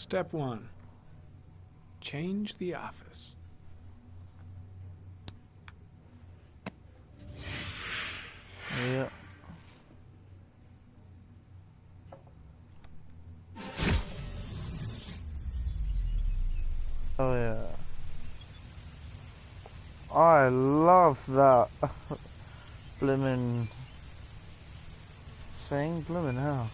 Step 1. Change the office. Yeah. Oh yeah. I love that blimmin' thing, blimmin' hell.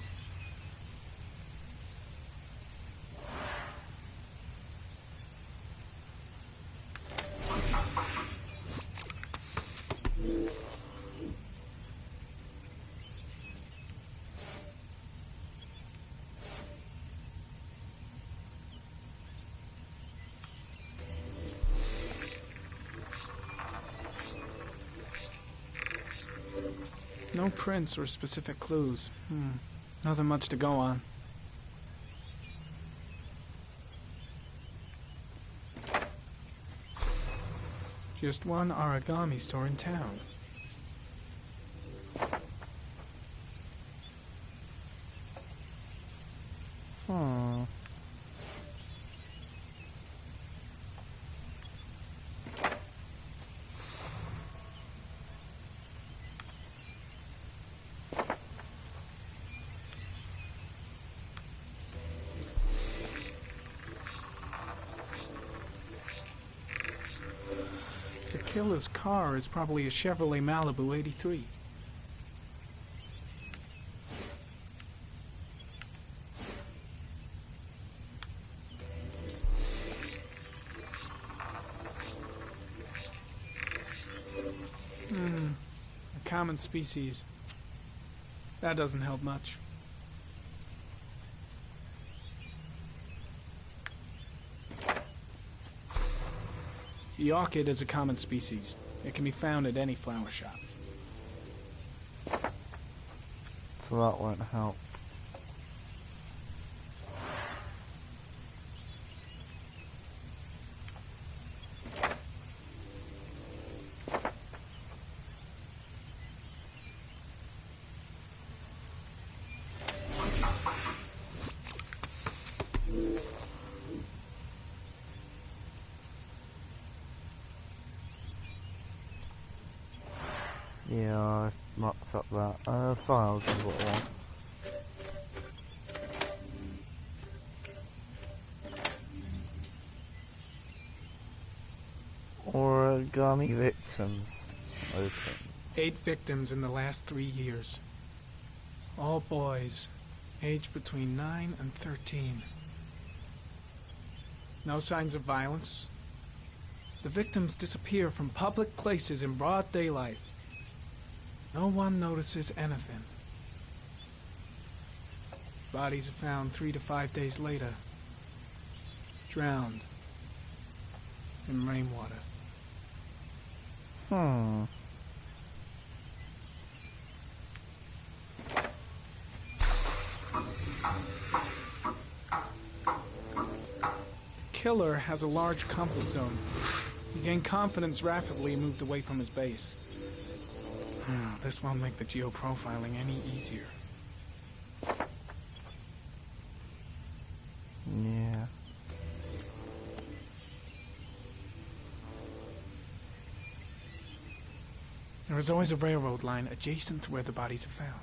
No prints or specific clues. Nothing much to go on. Just one origami store in town. The killer's car is probably a Chevrolet Malibu 83. A common species. That doesn't help much. The orchid is a common species. It can be found at any flower shop. So that won't help. Yeah, I marked up that. Files is what I want. Origami victims. Open. 8 victims in the last 3 years. All boys, aged between 9 and 13. No signs of violence. The victims disappear from public places in broad daylight. No one notices anything. Bodies are found 3 to 5 days later. Drowned in rainwater. The killer has a large comfort zone. He gained confidence rapidly and moved away from his base. This won't make the geoprofiling any easier. Yeah. There is always a railroad line adjacent to where the bodies are found.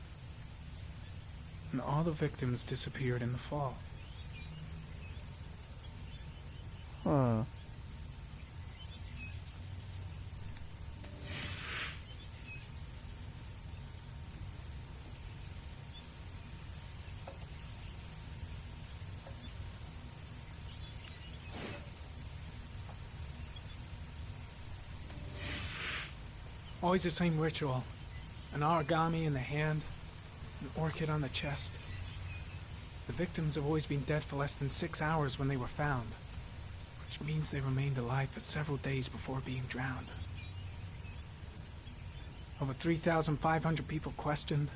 And all the victims disappeared in the fall. Always the same ritual. An origami in the hand, an orchid on the chest. The victims have always been dead for less than 6 hours when they were found, which means they remained alive for several days before being drowned. Over 3,500 people questioned.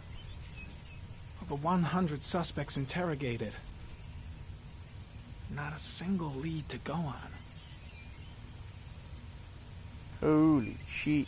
Over 100 suspects interrogated. Not a single lead to go on. Holy shit.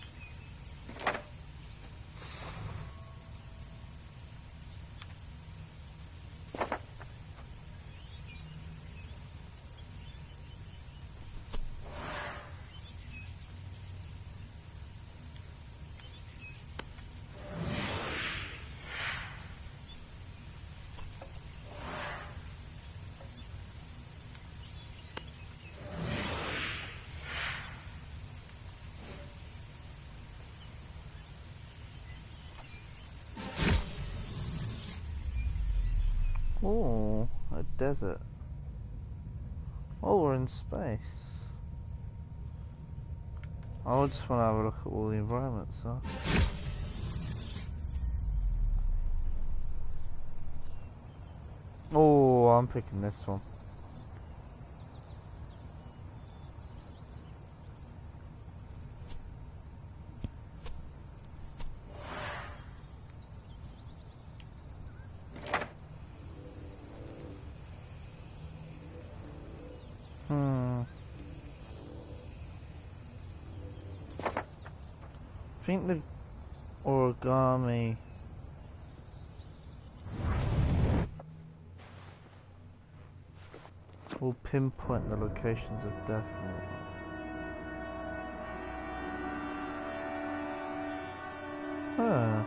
Oh, a desert. Oh, we're in space. I just want to have a look at all the environments, huh? Oh, I'm picking this one. I think the origami will pinpoint the locations of death. Huh.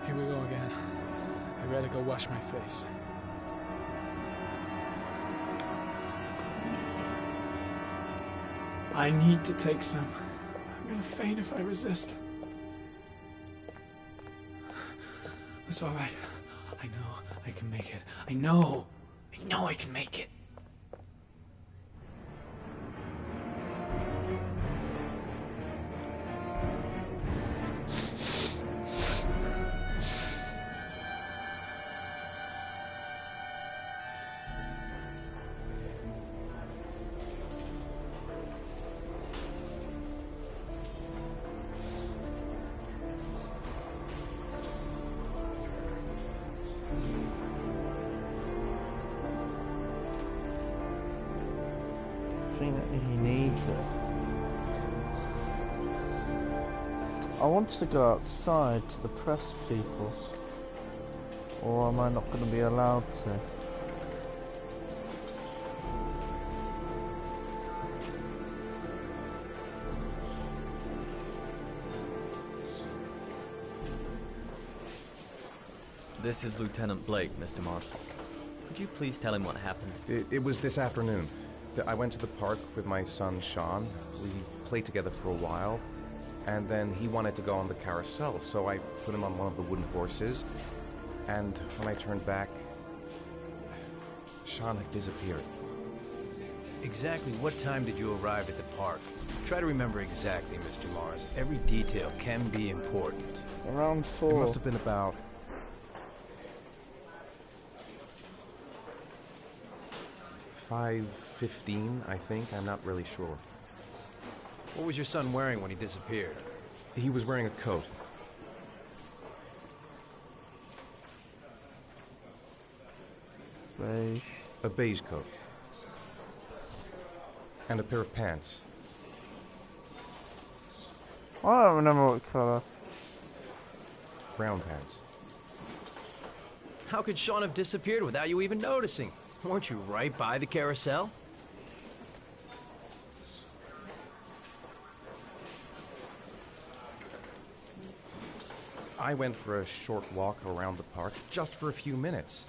Here we go again. I better go wash my face. I need to take some. I'm gonna faint if I resist. It's all right. I know I can make it. I know I can make it. I think that he needs it. I wanted to go outside to the press people. Or am I not going to be allowed to? This is Lieutenant Blake, Mr. Marshall. Could you please tell him what happened? It was this afternoon. I went to the park with my son, Sean. We played together for a while, and then he wanted to go on the carousel, so I put him on one of the wooden horses, and when I turned back, Sean had disappeared. Exactly what time did you arrive at the park? Try to remember exactly, Mr. Mars. Every detail can be important. Around 4. It must have been about 5:15, I think. I'm not really sure. What was your son wearing when he disappeared? He was wearing a coat. Beige. A beige coat. And a pair of pants. I don't remember what colour. Brown pants. How could Sean have disappeared without you even noticing? Weren't you right by the carousel? I went for a short walk around the park, just for a few minutes.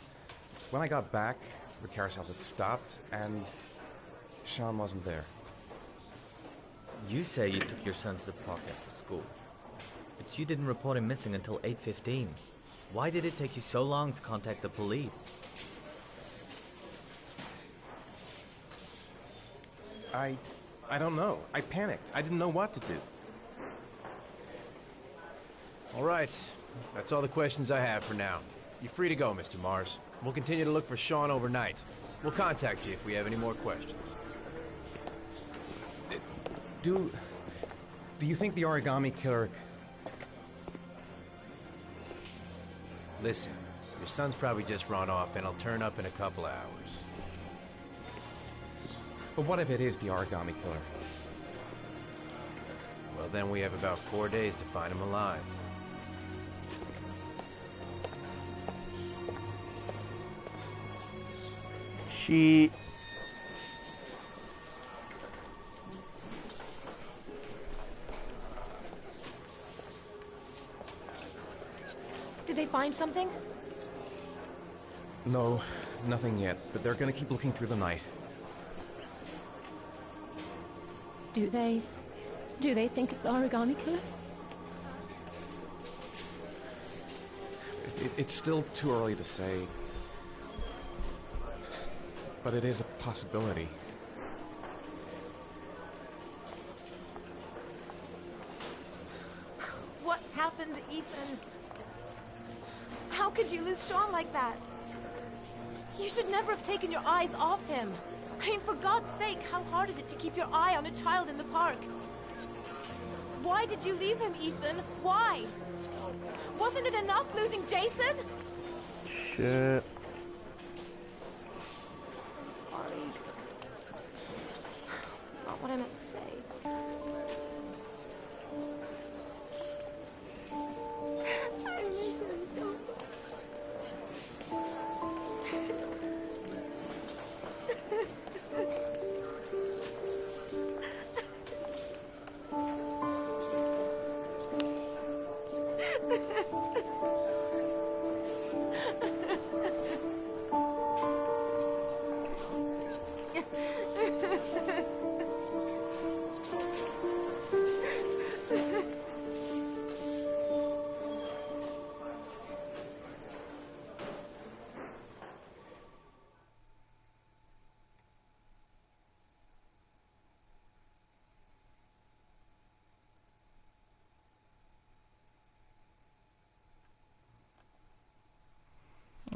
When I got back, the carousel had stopped, and Sean wasn't there. You say you took your son to the park after school, but you didn't report him missing until 8:15. Why did it take you so long to contact the police? I don't know. I panicked. I didn't know what to do. All right. That's all the questions I have for now. You're free to go, Mr. Mars. We'll continue to look for Sean overnight. We'll contact you if we have any more questions. Do you think the origami killer... Listen, your son's probably just run off and he'll turn up in a couple hours. But what if it is the origami killer? Well, then we have about 4 days to find him alive. She... Did they find something? No, nothing yet, but they're gonna keep looking through the night. Do they? Do they think it's the origami killer? It's still too early to say. But it is a possibility. What happened, Ethan? How could you lose Sean like that? You should never have taken your eyes off him. I mean, for God's sake, how hard is it to keep your eye on a child in the park? Why did you leave him, Ethan? Why? Wasn't it enough losing Jason? Shit. I'm sorry. It's not what I meant to say. I miss him so much.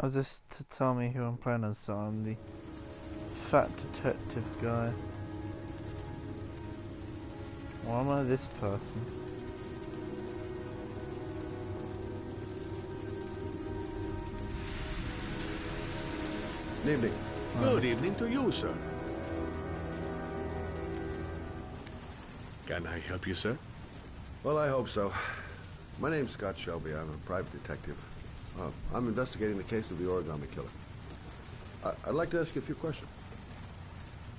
Oh, just to tell me who I'm playing as, so I'm the fat detective guy. Why am I this person? Good evening. Good evening to you, sir. Can I help you, sir? Well, I hope so. My name's Scott Shelby. I'm a private detective. I'm investigating the case of the origami killer. I'd like to ask you a few questions.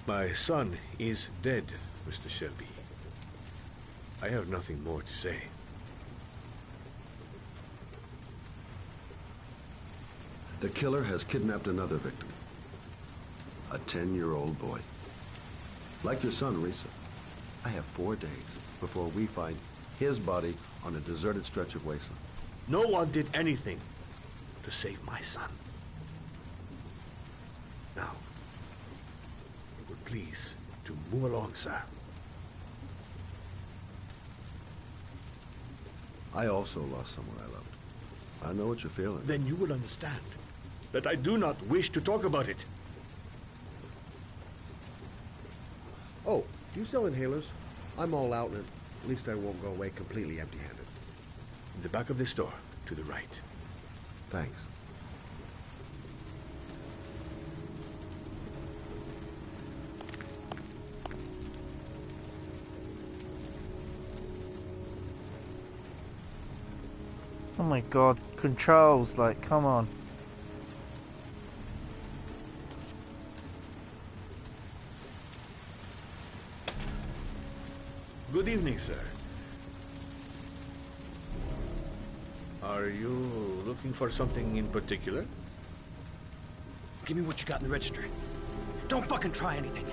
My son is dead, Mr. Shelby. I have nothing more to say. The killer has kidnapped another victim. A 10-year-old boy. Like your son, Risa. I have 4 days before we find his body on a deserted stretch of wasteland. No one did anything to save my son. Now, you would please to move along, sir. I also lost someone I loved. I know what you're feeling. Then you will understand that I do not wish to talk about it. Oh, do you sell inhalers? I'm all out, and at least I won't go away completely empty-handed. In the back of the store, to the right. Thanks. Oh my god, controls, like, come on. Good evening, sir. Are you looking for something in particular? Give me what you got in the register. Don't fucking try anything.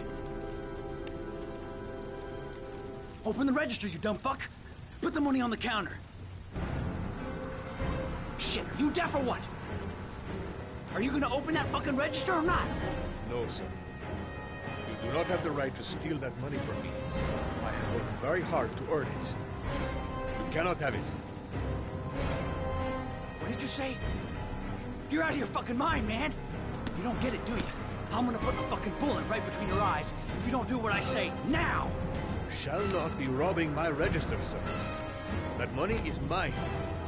Open the register, you dumb fuck. Put the money on the counter. Shit, are you deaf or what? Are you gonna open that fucking register or not? No, sir. You do not have the right to steal that money from me. I have worked very hard to earn it. You cannot have it. What did you say? You're out of your fucking mind, man. You don't get it, do you? I'm gonna put the fucking bullet right between your eyes if you don't do what I say now. You shall not be robbing my register, sir. That money is mine.